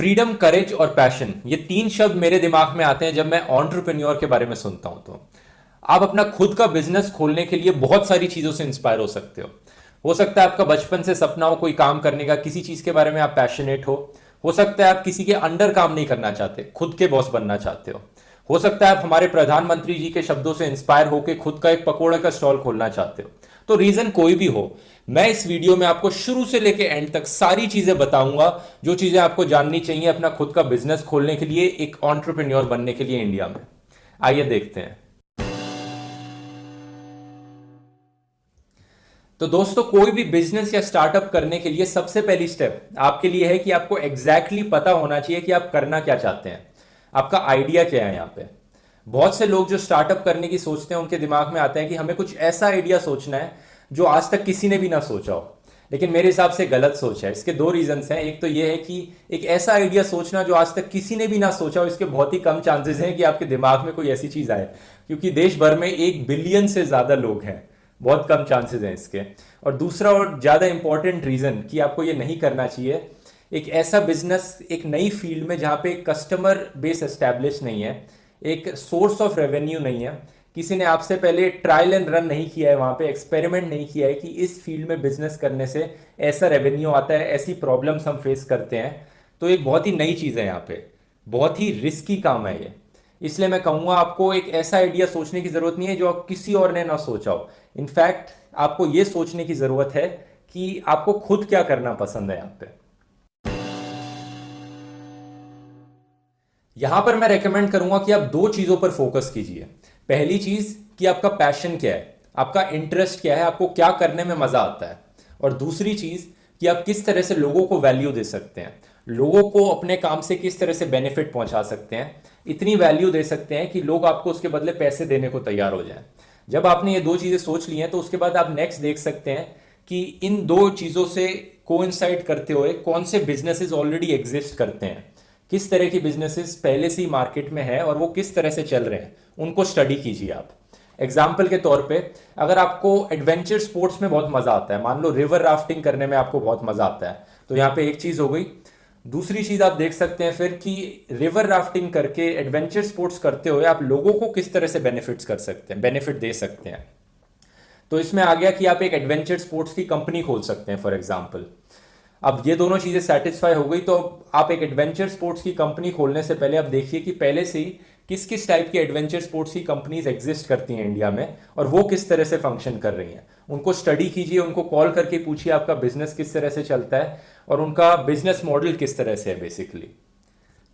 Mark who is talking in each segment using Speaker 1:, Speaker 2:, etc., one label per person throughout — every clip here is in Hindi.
Speaker 1: फ्रीडम, करेज और पैशन, ये तीन शब्द मेरे दिमाग में आते हैं जब मैं एंटरप्रेन्योर के बारे में सुनता हूं। तो आप अपना खुद का बिजनेस खोलने के लिए बहुत सारी चीजों से इंस्पायर हो सकता है आपका बचपन से सपना हो कोई काम करने का, किसी चीज के बारे में आप पैशनेट हो सकता है आप किसी के अंडर काम नहीं करना चाहते, खुद के बॉस बनना चाहते हो सकता है आप हमारे प्रधानमंत्री जी के शब्दों से इंस्पायर होकर खुद का एक पकोड़े का स्टॉल खोलना चाहते हो। तो रीजन कोई भी हो, मैं इस वीडियो में आपको शुरू से लेकर एंड तक सारी चीजें बताऊंगा जो चीजें आपको जाननी चाहिए अपना खुद का बिजनेस खोलने के लिए, एक एंटरप्रेन्योर बनने के लिए इंडिया में। आइए देखते हैं। तो दोस्तों, कोई भी बिजनेस या स्टार्टअप करने के लिए सबसे पहली स्टेप आपके लिए है कि आपको एग्जैक्टली पता होना चाहिए कि आप करना क्या चाहते हैं, आपका आइडिया क्या है। यहां पे बहुत से लोग जो स्टार्टअप करने की सोचते हैं उनके दिमाग में आता है कि हमें कुछ ऐसा आइडिया सोचना है जो आज तक किसी ने भी ना सोचा हो। लेकिन मेरे हिसाब से गलत सोच है। इसके दो रीजंस हैं। एक तो यह है कि एक ऐसा आइडिया सोचना जो आज तक किसी ने भी ना सोचा हो, इसके बहुत ही कम चांसेस हैं कि आपके दिमाग में कोई ऐसी चीज आए, क्योंकि देश भर में 1 बिलियन से ज्यादा लोग हैं। बहुत कम चांसेस हैं इसके। और दूसरा और ज्यादा इंपॉर्टेंट रीजन कि आपको ये नहीं करना चाहिए, एक ऐसा बिजनेस एक नई फील्ड में जहां पे कस्टमर बेस एस्टैब्लिश नहीं है, एक सोर्स ऑफ रेवेन्यू नहीं है, किसी ने आपसे पहले ट्रायल एंड रन नहीं किया है, वहां पे एक्सपेरिमेंट नहीं किया है कि इस फील्ड में बिजनेस करने से ऐसा रेवेन्यू आता है, ऐसी प्रॉब्लम्स हम फेस करते हैं। तो एक बहुत ही नई चीज़ है यहाँ पे, बहुत ही रिस्की काम है ये। इसलिए मैं कहूँगा आपको एक ऐसा आइडिया सोचने की ज़रूरत नहीं है जो किसी और ने ना सोचा हो। इनफैक्ट आपको ये सोचने की ज़रूरत है कि आपको खुद क्या करना पसंद है। यहाँ पे यहां पर मैं रेकमेंड करूंगा कि आप दो चीजों पर फोकस कीजिए। पहली चीज कि आपका पैशन क्या है, आपका इंटरेस्ट क्या है, आपको क्या करने में मजा आता है। और दूसरी चीज कि आप किस तरह से लोगों को वैल्यू दे सकते हैं, लोगों को अपने काम से किस तरह से बेनिफिट पहुंचा सकते हैं, इतनी वैल्यू दे सकते हैं कि लोग आपको उसके बदले पैसे देने को तैयार हो जाएं। जब आपने ये दो चीजें सोच ली हैं तो उसके बाद आप नेक्स्ट देख सकते हैं कि इन दो चीजों से कोइंसाइड करते हुए कौन से बिजनेसेस ऑलरेडी एग्जिस्ट करते हैं, किस तरह की बिजनेसेस पहले से ही मार्केट में है और वो किस तरह से चल रहे हैं, उनको स्टडी कीजिए आप। एग्जाम्पल के तौर पे, अगर आपको एडवेंचर स्पोर्ट्स में बहुत मजा आता है, मान लो रिवर राफ्टिंग करने में आपको बहुत मजा आता है, तो यहाँ पे एक चीज हो गई। दूसरी चीज आप देख सकते हैं फिर कि रिवर राफ्टिंग करके एडवेंचर स्पोर्ट्स करते हुए आप लोगों को किस तरह से बेनिफिट्स कर सकते हैं, बेनिफिट दे सकते हैं। तो इसमें आ गया कि आप एक एडवेंचर स्पोर्ट्स की कंपनी खोल सकते हैं फॉर एग्जाम्पल। अब ये दोनों चीजें सेटिस्फाई हो गई, तो आप एक एडवेंचर स्पोर्ट्स की कंपनी खोलने से पहले आप देखिए कि पहले से ही किस किस टाइप की एडवेंचर स्पोर्ट्स की कंपनीज एग्जिस्ट करती हैं इंडिया में और वो किस तरह से फंक्शन कर रही हैं। उनको स्टडी कीजिए, उनको कॉल करके पूछिए आपका बिजनेस किस तरह से चलता है और उनका बिजनेस मॉडल किस तरह से है बेसिकली।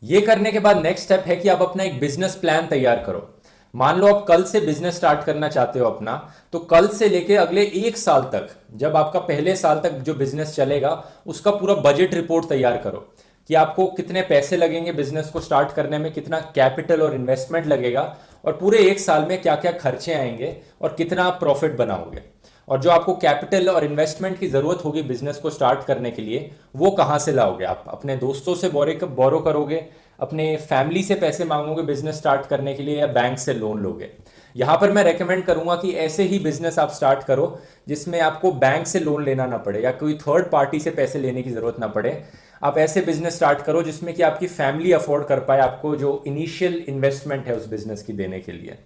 Speaker 1: ये करने के बाद नेक्स्ट स्टेप है कि आप अपना एक बिजनेस प्लान तैयार करो। मान लो आप कल से बिजनेस स्टार्ट करना चाहते हो अपना, तो कल से लेके अगले 1 साल तक, जब आपका पहले साल तक जो बिजनेस चलेगा उसका पूरा बजट रिपोर्ट तैयार करो कि आपको कितने पैसे लगेंगे बिजनेस को स्टार्ट करने में, कितना कैपिटल और इन्वेस्टमेंट लगेगा और पूरे 1 साल में क्या क्या खर्चे आएंगे और कितना आप प्रॉफिट बनाओगे। और जो आपको कैपिटल और इन्वेस्टमेंट की जरूरत होगी बिजनेस को स्टार्ट करने के लिए, वो कहाँ से लाओगे? आप अपने दोस्तों से बोरो करोगे, अपने फैमिली से पैसे मांगोगे बिजनेस स्टार्ट करने के लिए, या बैंक से लोन लोगे? यहां पर मैं रेकमेंड करूंगा कि ऐसे ही बिजनेस आप स्टार्ट करो जिसमें आपको बैंक से लोन लेना ना पड़े या कोई थर्ड पार्टी से पैसे लेने की जरूरत ना पड़े। आप ऐसे बिजनेस स्टार्ट करो जिसमें कि आपकी फैमिली अफोर्ड कर पाए आपको जो इनिशियल इन्वेस्टमेंट है उस बिजनेस की देने के लिए।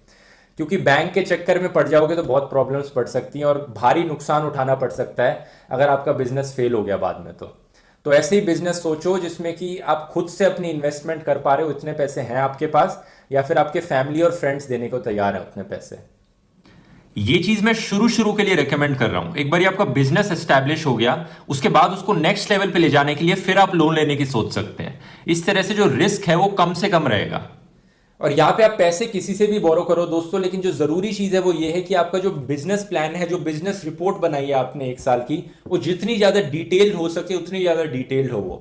Speaker 1: क्योंकि बैंक के चक्कर में पड़ जाओगे तो बहुत प्रॉब्लम्स पड़ सकती हैं और भारी नुकसान उठाना पड़ सकता है अगर आपका बिजनेस फेल हो गया बाद में। तो ऐसे ही बिजनेस सोचो जिसमें कि आप खुद से अपनी इन्वेस्टमेंट कर पा रहे हो, इतने पैसे हैं आपके पास, या फिर आपके फैमिली और फ्रेंड्स देने को तैयार है उतने पैसे। ये चीज मैं शुरू शुरू के लिए रेकमेंड कर रहा हूं। एक बार आपका बिजनेस एस्टैब्लिश हो गया, उसके बाद उसको नेक्स्ट लेवल पे ले जाने के लिए फिर आप लोन लेने की सोच सकते हैं। इस तरह से जो रिस्क है वो कम से कम रहेगा। और यहाँ पे आप पैसे किसी से भी बोरो करो दोस्तों, लेकिन जो जरूरी चीज है वो ये है कि आपका जो बिजनेस प्लान है, जो बिजनेस रिपोर्ट बनाई है आपने 1 साल की, वो जितनी ज्यादा डिटेल्ड हो सके उतनी ज्यादा डिटेल्ड हो वो,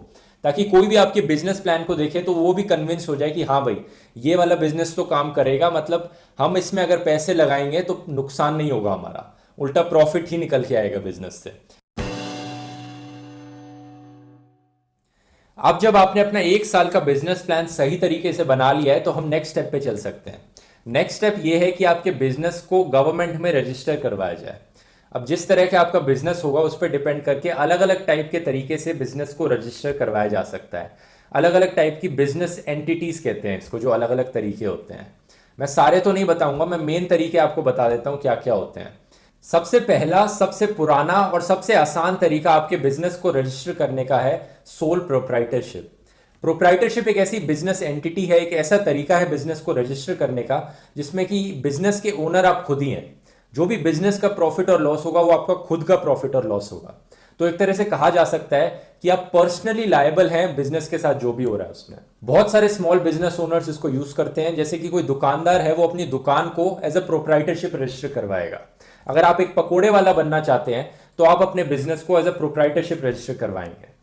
Speaker 1: ताकि कोई भी आपके बिजनेस प्लान को देखे तो वो भी कन्विंस हो जाए कि हाँ भाई ये वाला बिजनेस तो काम करेगा, मतलब हम इसमें अगर पैसे लगाएंगे तो नुकसान नहीं होगा हमारा, उल्टा प्रॉफिट ही निकल के आएगा बिजनेस से। अब जब आपने अपना 1 साल का बिजनेस प्लान सही तरीके से बना लिया है तो हम नेक्स्ट स्टेप पे चल सकते हैं। नेक्स्ट स्टेप ये है कि आपके बिजनेस को गवर्नमेंट में रजिस्टर करवाया जाए। अब जिस तरह का आपका बिजनेस होगा उस पर डिपेंड करके अलग अलग टाइप के तरीके से बिजनेस को रजिस्टर करवाया जा सकता है। अलग अलग टाइप की बिजनेस एंटिटीज कहते हैं इसको, जो अलग अलग तरीके होते हैं। मैं सारे तो नहीं बताऊंगा, मैं मेन तरीके आपको बता देता हूं क्या क्या होते हैं। सबसे पहला, सबसे पुराना और सबसे आसान तरीका आपके बिजनेस को रजिस्टर करने का है सोल प्रोप्राइटरशिप। प्रोप्राइटरशिप एक ऐसी बिजनेस एंटिटी है, एक ऐसा तरीका है बिजनेस को रजिस्टर करने का जिसमें कि बिजनेस के ओनर आप खुद ही हैं। जो भी बिजनेस का प्रॉफिट और लॉस होगा वो आपका खुद का प्रॉफिट और लॉस होगा। तो एक तरह से कहा जा सकता है कि आप पर्सनली लायबल हैं बिजनेस के साथ जो भी हो रहा है उसमें। बहुत सारे स्मॉल बिजनेस ओनर्स इसको यूज करते हैं, जैसे कि कोई दुकानदार है वो अपनी दुकान को एज अ प्रोप्राइटरशिप रजिस्टर करवाएगा। अगर आप एक पकोड़े वाला बनना चाहते हैं तो आप अपने बिजनेस को एज अ प्रोप्राइटरशिप रजिस्टर करवाएंगे।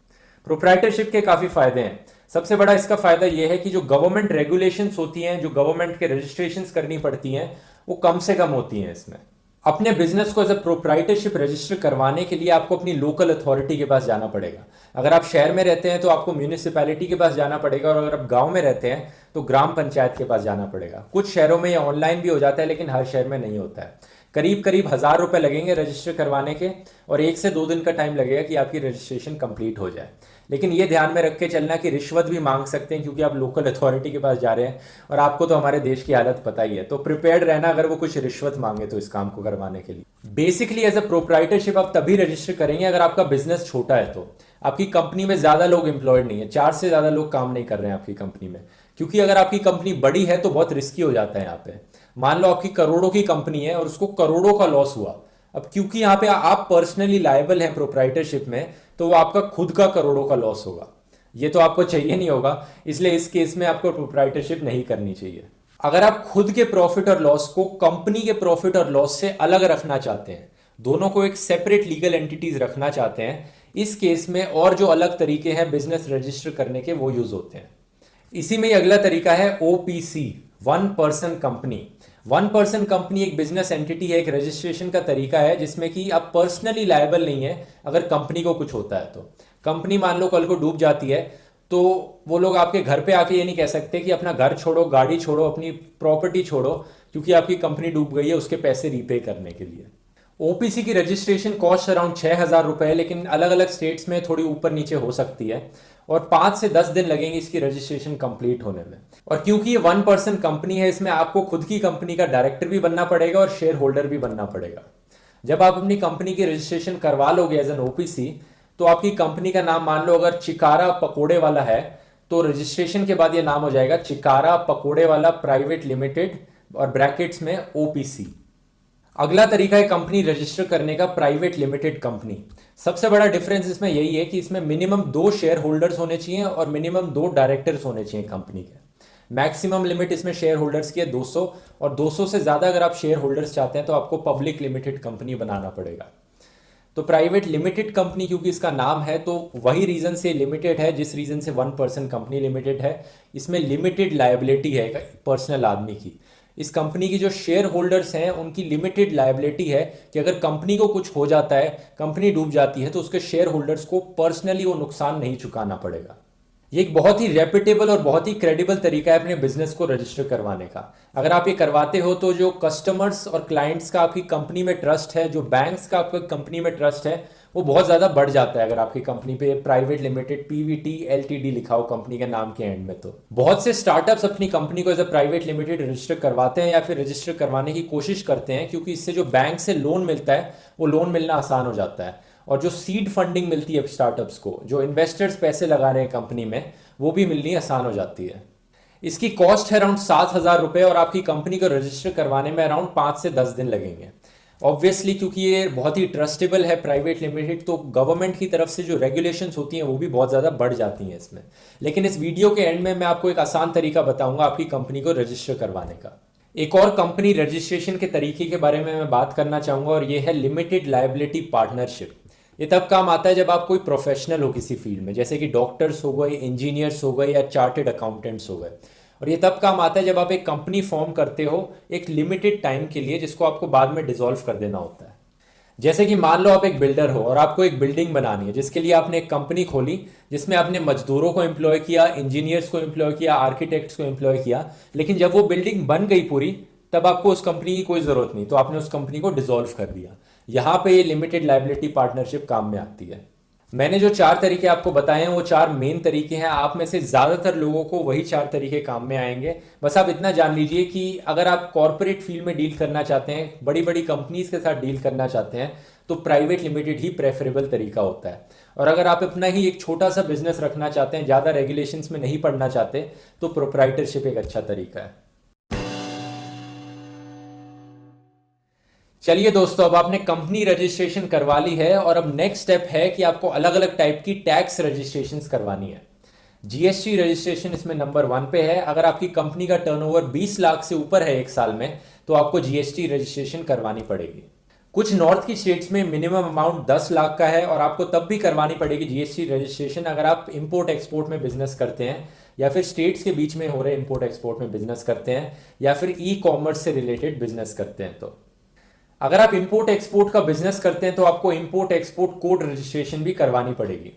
Speaker 1: प्रोप्राइटरशिप के काफी फायदे हैं। सबसे बड़ा इसका फायदा यह है कि जो गवर्नमेंट रेगुलेशंस होती हैं, जो गवर्नमेंट के रजिस्ट्रेशंस करनी पड़ती हैं, वो कम से कम होती हैं इसमें। अपने बिजनेस को एज अ प्रोप्राइटरशिप रजिस्टर करवाने के लिए आपको अपनी लोकल अथॉरिटी के पास जाना पड़ेगा। अगर आप शहर में रहते हैं तो आपको म्यूनिसिपैलिटी के पास जाना पड़ेगा, और अगर आप गांव में रहते हैं तो ग्राम पंचायत के पास जाना पड़ेगा। कुछ शहरों में ये ऑनलाइन भी हो जाता है, लेकिन हर शहर में नहीं होता है। करीब करीब 1,000 रुपए लगेंगे रजिस्टर करवाने के, और 1 से 2 दिन का टाइम लगेगा कि आपकी रजिस्ट्रेशन कंप्लीट हो जाए। लेकिन ये ध्यान में रख के चलना कि रिश्वत भी मांग सकते हैं, क्योंकि आप लोकल अथॉरिटी के पास जा रहे हैं, और आपको तो हमारे देश की हालत पता ही है। तो प्रिपेयर्ड रहना अगर वो कुछ रिश्वत मांगे तो इस काम को करवाने के लिए। बेसिकली एज अ प्रोप्राइटरशिप आप तभी रजिस्टर करेंगे अगर आपका बिजनेस छोटा है, तो आपकी कंपनी में ज्यादा लोग एम्प्लॉयड नहीं है, 4 से ज्यादा लोग काम नहीं कर रहे हैं आपकी कंपनी में। क्योंकि अगर आपकी कंपनी बड़ी है तो बहुत रिस्की हो जाता है यहाँ पे। मान लो आपकी करोड़ों की कंपनी है और उसको करोड़ों का लॉस हुआ, अब क्योंकि यहाँ पे आप पर्सनली लायबल हैं प्रोप्राइटरशिप में, तो वो आपका खुद का करोड़ों का लॉस होगा। ये तो आपको चाहिए नहीं होगा, इसलिए इस केस में आपको प्रोप्राइटरशिप नहीं करनी चाहिए। अगर आप खुद के प्रॉफिट और लॉस को कंपनी के प्रॉफिट और लॉस से अलग रखना चाहते हैं, दोनों को एक सेपरेट लीगल एंटिटीज रखना चाहते हैं, इस केस में और जो अलग तरीके हैं बिजनेस रजिस्टर करने के वो यूज होते हैं। इसी में अगला तरीका है OPC, one person company. One person company एक बिजनेस एंटिटी है, एक रजिस्ट्रेशन का तरीका है जिसमें कि आप पर्सनली लायबल नहीं है अगर कंपनी को कुछ होता है तो। कंपनी मान लो कल को डूब जाती है तो वो लोग आपके घर पे आके ये नहीं कह सकते कि अपना घर छोड़ो, गाड़ी छोड़ो, अपनी प्रॉपर्टी छोड़ो, क्योंकि आपकी कंपनी डूब गई है, उसके पैसे रीपे करने के लिए। ओपीसी की रजिस्ट्रेशन कॉस्ट अराउंड 6,000 रुपए है, लेकिन अलग अलग स्टेट्स में थोड़ी ऊपर नीचे हो सकती है, और 5 से 10 दिन लगेंगे इसकी रजिस्ट्रेशन कंप्लीट होने में। और क्योंकि ये वन पर्सन कंपनी है, इसमें आपको खुद की कंपनी का डायरेक्टर भी बनना पड़ेगा और शेयर होल्डर भी बनना पड़ेगा। जब आप अपनी कंपनी की रजिस्ट्रेशन करवा लोगे एज एन ओपीसी, तो आपकी कंपनी का नाम मान लो अगर चिकारा पकोड़े वाला है, तो रजिस्ट्रेशन के बाद ये नाम हो जाएगा चिकारा पकोड़े वाला प्राइवेट लिमिटेड, और ब्रैकेट्स में ओपीसी। अगला तरीका है कंपनी रजिस्टर करने का, प्राइवेट लिमिटेड कंपनी। सबसे बड़ा डिफरेंस इसमें यही है कि इसमें मिनिमम 2 शेयर होल्डर्स होने चाहिए और मिनिमम 2 डायरेक्टर्स होने चाहिए कंपनी के। मैक्सिमम लिमिट इसमें शेयर होल्डर्स की है 200, और 200 से ज्यादा अगर आप शेयर होल्डर्स चाहते हैं तो आपको पब्लिक लिमिटेड कंपनी बनाना पड़ेगा। तो प्राइवेट लिमिटेड कंपनी क्योंकि इसका नाम है, तो वही रीजन से लिमिटेड है जिस रीजन से वन पर्सन कंपनी लिमिटेड है। इसमें लिमिटेड लायबिलिटी है पर्सनल आदमी की। इस कंपनी की जो शेयर होल्डर्स हैं उनकी लिमिटेड लायबिलिटी है कि अगर कंपनी को कुछ हो जाता है, कंपनी डूब जाती है, तो उसके शेयर होल्डर्स को पर्सनली वो नुकसान नहीं चुकाना पड़ेगा। ये एक बहुत ही रेपिटेबल और बहुत ही क्रेडिबल तरीका है अपने बिजनेस को रजिस्टर करवाने का। अगर आप ये करवाते हो तो जो कस्टमर्स और क्लाइंट्स का आपकी कंपनी में ट्रस्ट है, जो बैंक्स का आपकी कंपनी में ट्रस्ट है, वो बहुत ज्यादा बढ़ जाता है अगर आपकी कंपनी पे प्राइवेट लिमिटेड पीवीटी एलटीडी लिखा हो कंपनी के नाम के एंड में। तो बहुत से स्टार्टअप्स अपनी कंपनी को as a private limited register करवाते हैं या फिर रजिस्टर करवाने की कोशिश करते हैं, क्योंकि इससे जो बैंक से लोन मिलता है वो लोन मिलना आसान हो जाता है, और जो सीड फंडिंग मिलती है स्टार्टअप्स को, जो इन्वेस्टर्स पैसे लगा रहे हैं कंपनी में, वो भी मिलनी आसान हो जाती है। इसकी कॉस्ट है अराउंड 7,000 रुपए, और आपकी कंपनी को रजिस्टर करवाने में अराउंड 5 से 10 दिन लगेंगे। ऑब्वियसली क्योंकि ये बहुत ही ट्रस्टेबल है प्राइवेट लिमिटेड, तो गवर्नमेंट की तरफ से जो रेगुलेशंस होती हैं वो भी बहुत ज़्यादा बढ़ जाती हैं इसमें। लेकिन इस वीडियो के एंड में मैं आपको एक आसान तरीका बताऊंगा आपकी कंपनी को रजिस्टर करवाने का। एक और कंपनी रजिस्ट्रेशन के तरीके के बारे में मैं बात करना चाहूंगा, और ये है लिमिटेड लायबिलिटी पार्टनरशिप। ये तब काम आता है जब आप कोई प्रोफेशनल हो किसी फील्ड में, जैसे कि डॉक्टर्स हो गए, इंजीनियर्स हो गए, या चार्टेड अकाउंटेंट्स हो गए। और ये तब काम आता है जब आप एक कंपनी फॉर्म करते हो एक लिमिटेड टाइम के लिए, जिसको आपको बाद में डिसॉल्व कर देना होता है। जैसे कि मान लो आप एक बिल्डर हो और आपको एक बिल्डिंग बनानी है, जिसके लिए आपने एक कंपनी खोली, जिसमें आपने मजदूरों को एम्प्लॉय किया, इंजीनियर्स को एम्प्लॉय किया, आर्किटेक्ट्स को एम्प्लॉय किया। लेकिन जब वो बिल्डिंग बन गई पूरी, तब आपको उस कंपनी की कोई जरूरत नहीं, तो आपने उस कंपनी को डिसॉल्व कर दिया। यहां पे ये लिमिटेड लायबिलिटी पार्टनरशिप काम में आती है। मैंने जो 4 तरीके आपको बताए हैं वो 4 मेन तरीके हैं। आप में से ज़्यादातर लोगों को वही 4 तरीके काम में आएंगे। बस आप इतना जान लीजिए कि अगर आप कॉरपोरेट फील्ड में डील करना चाहते हैं, बड़ी बड़ी कंपनीज के साथ डील करना चाहते हैं, तो प्राइवेट लिमिटेड ही प्रेफरेबल तरीका होता है। और अगर आप अपना ही एक छोटा सा बिजनेस रखना चाहते हैं, ज़्यादा रेगुलेशंस में नहीं पड़ना चाहते, तो प्रोप्राइटरशिप एक अच्छा तरीका है। चलिए दोस्तों, अब आपने कंपनी रजिस्ट्रेशन करवा ली है और अब नेक्स्ट स्टेप है कि आपको अलग अलग टाइप की टैक्स रजिस्ट्रेशंस करवानी है। जीएसटी रजिस्ट्रेशन इसमें नंबर 1 पे है। अगर आपकी कंपनी का टर्नओवर 20 लाख से ऊपर है एक साल में, तो आपको जीएसटी रजिस्ट्रेशन करवानी पड़ेगी। कुछ नॉर्थ की स्टेट्स में मिनिमम अमाउंट 10 लाख का है और आपको तब भी करवानी पड़ेगी जीएसटी रजिस्ट्रेशन अगर आप इंपोर्ट एक्सपोर्ट में बिजनेस करते हैं, या फिर स्टेट्स के बीच में हो रहे इंपोर्ट एक्सपोर्ट में बिजनेस करते हैं, या फिर ई कॉमर्स से रिलेटेड बिजनेस करते हैं। तो अगर आप इंपोर्ट एक्सपोर्ट का बिजनेस करते हैं तो आपको इंपोर्ट एक्सपोर्ट कोड रजिस्ट्रेशन भी करवानी पड़ेगी।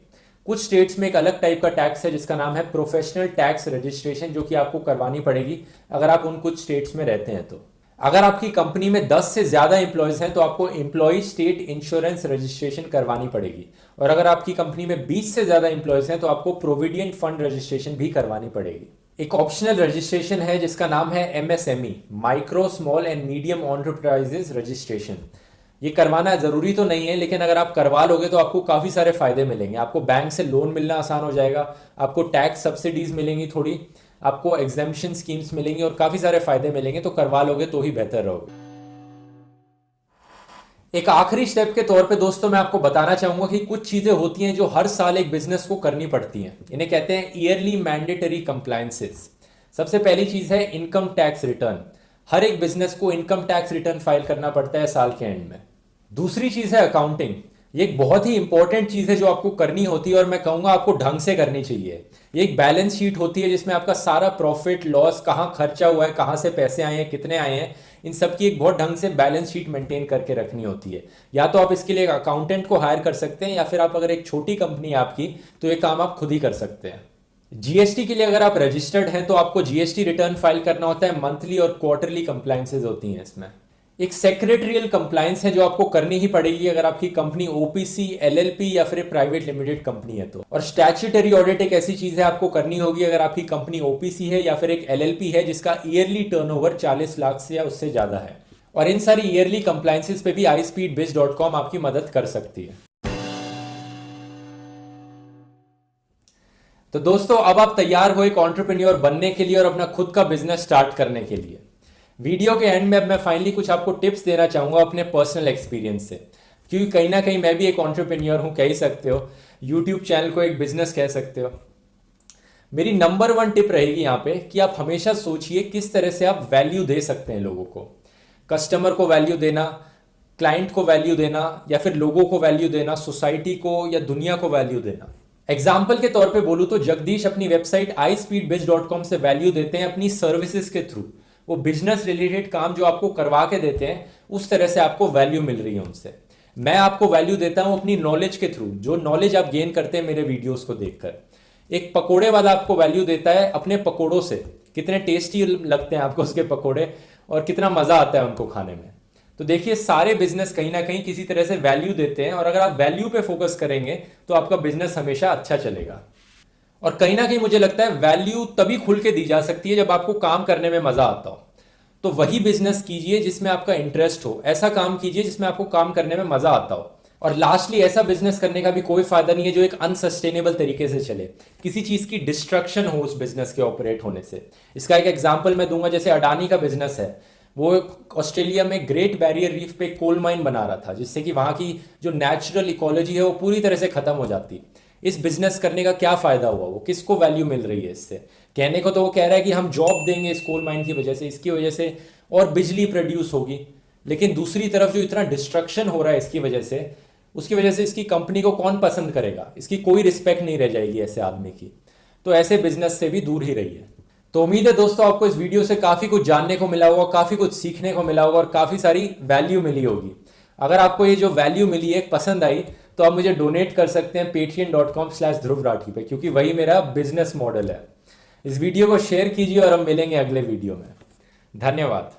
Speaker 1: कुछ स्टेट्स में एक अलग टाइप का टैक्स है जिसका नाम है प्रोफेशनल टैक्स रजिस्ट्रेशन, जो कि आपको करवानी पड़ेगी अगर आप उन कुछ स्टेट्स में रहते हैं। तो अगर आपकी कंपनी में 10 से ज्यादा एम्प्लॉयज हैं तो आपको एम्प्लॉय स्टेट इंश्योरेंस रजिस्ट्रेशन करवानी पड़ेगी। और अगर आपकी कंपनी में 20 से ज्यादा एम्प्लॉयज हैं तो आपको प्रोविडेंट फंड रजिस्ट्रेशन भी करवानी पड़ेगी। एक ऑप्शनल रजिस्ट्रेशन है जिसका नाम है MSME, micro small and medium enterprises registration. ये करवाना जरूरी तो नहीं है, लेकिन अगर आप करवा लोगे तो आपको काफी सारे फायदे मिलेंगे। आपको बैंक से लोन मिलना आसान हो जाएगा, आपको टैक्स सब्सिडीज मिलेंगी, थोड़ी आपको एग्जेम्पशन स्कीम्स मिलेंगी और काफी सारे फायदे मिलेंगे। तो करवा लोगे तो ही बेहतर रहोगे। एक आखिरी स्टेप के तौर पे दोस्तों मैं आपको बताना चाहूंगा कि कुछ चीजें होती हैं जो हर साल एक बिजनेस को करनी पड़ती हैं। इन्हें कहते हैं ईयरली मैंडेटरी कंप्लायंसेस। सबसे पहली चीज है इनकम टैक्स रिटर्न। हर एक बिजनेस को इनकम टैक्स रिटर्न फाइल करना पड़ता है साल के एंड में। दूसरी चीज है अकाउंटिंग। ये एक बहुत ही इंपॉर्टेंट चीज है जो आपको करनी होती है और मैं कहूंगा आपको ढंग से करनी चाहिए। ये एक बैलेंस शीट होती है जिसमें आपका सारा प्रॉफिट लॉस, कहाँ खर्चा हुआ है, कहाँ से पैसे आए हैं, कितने आए हैं, इन सब की एक बहुत ढंग से बैलेंस शीट मेंटेन करके रखनी होती है। या तो आप इसके लिए एक अकाउंटेंट को हायर कर सकते हैं, या फिर आप अगर एक छोटी कंपनी है आपकी तो ये काम आप खुद ही कर सकते हैं। जीएसटी के लिए अगर आप रजिस्टर्ड हैं तो आपको जीएसटी रिटर्न फाइल करना होता है। मंथली और क्वार्टरली कंप्लायंसेस होती हैं इसमें। एक सेक्रेटरियल कंप्लायंस है जो आपको करनी ही पड़ेगी अगर आपकी कंपनी ओपीसी, एलएलपी या फिर प्राइवेट लिमिटेड कंपनी है तो। और स्टैट्यूटरी ऑडिट एक ऐसी चीज है आपको करनी होगी अगर आपकी कंपनी ओपीसी है या फिर एक एलएलपी है जिसका ईयरली टर्नओवर 40 लाख से या उससे ज्यादा है। और इन सारी ईयरली कंप्लायंसेस पे भी ispeedbiz.com आपकी मदद कर सकती है। तो दोस्तों अब आप तैयार हो एक एंटरप्रेन्योर बनने के लिए और अपना खुद का बिजनेस स्टार्ट करने के लिए। वीडियो के एंड में अब मैं फाइनली कुछ आपको टिप्स देना चाहूंगा अपने पर्सनल एक्सपीरियंस से, क्योंकि कहीं ना कहीं मैं भी एक एंटरप्रेन्योर हूं, कह ही सकते हो। यूट्यूब चैनल को एक बिजनेस कह सकते हो। मेरी नंबर 1 टिप रहेगी यहाँ पे कि आप हमेशा सोचिए किस तरह से आप वैल्यू दे सकते हैं लोगों को। कस्टमर को वैल्यू देना, क्लाइंट को वैल्यू देना, या फिर लोगों को वैल्यू देना, सोसाइटी को या दुनिया को वैल्यू देना। एग्जाम्पल के तौर पे बोलूं तो जगदीश अपनी वेबसाइट ispeedbiz.com से वैल्यू देते हैं अपनी सर्विसेज के थ्रू। वो बिजनेस रिलेटेड काम जो आपको करवा के देते हैं उस तरह से आपको वैल्यू मिल रही है उनसे। मैं आपको वैल्यू देता हूं अपनी नॉलेज के थ्रू, जो नॉलेज आप गेन करते हैं मेरे वीडियोस को देखकर। एक पकोड़े वाला आपको वैल्यू देता है अपने पकोड़ों से, कितने टेस्टी लगते हैं आपको उसके पकोड़े और कितना मजा आता है उनको खाने में। तो देखिए सारे बिजनेस कहीं ना कहीं किसी तरह से वैल्यू देते हैं, और अगर आप वैल्यू पे फोकस करेंगे तो आपका बिजनेस हमेशा अच्छा चलेगा। और कहीं ना कहीं मुझे लगता है वैल्यू तभी खुल के दी जा सकती है जब आपको काम करने में मजा आता हो। तो वही बिजनेस कीजिए जिसमें आपका इंटरेस्ट हो, ऐसा काम कीजिए जिसमें आपको काम करने में मजा आता हो। और लास्टली ऐसा बिजनेस करने का भी कोई फायदा नहीं है जो एक अनसस्टेनेबल तरीके से चले, किसी चीज की डिस्ट्रक्शन हो उस बिजनेस के ऑपरेट होने से। इसका एक एग्जांपल मैं दूंगा, जैसे अडानी का बिजनेस है। वो ऑस्ट्रेलिया में ग्रेट बैरियर रीफ पे कोल माइन बना रहा था जिससे कि वहां की जो नेचुरल इकोलॉजी है वो पूरी तरह से खत्म हो जाती। इस बिजनेस करने का क्या फायदा हुआ, वो किसको वैल्यू मिल रही है इससे? कहने को तो वो कह रहा है कि हम जॉब देंगे इस कोल माइन की वजह से, इसकी वजह से और बिजली प्रोड्यूस होगी, लेकिन दूसरी तरफ जो इतना डिस्ट्रक्शन हो रहा है इसकी वजह से, उसकी वजह से इसकी कंपनी को कौन पसंद करेगा? इसकी कोई रिस्पेक्ट नहीं रह जाएगी ऐसे आदमी की। तो ऐसे बिजनेस से भी दूर ही रहिए। तो उम्मीद है दोस्तों आपको इस वीडियो से काफी कुछ जानने को मिला होगा, काफी कुछ सीखने को मिला होगा और काफी सारी वैल्यू मिली होगी। अगर आपको ये जो वैल्यू मिली है पसंद आई तो आप मुझे डोनेट कर सकते हैं patreon.com/ध्रुव राठी पे, क्योंकि वही मेरा बिजनेस मॉडल है। इस वीडियो को शेयर कीजिए और हम मिलेंगे अगले वीडियो में। धन्यवाद।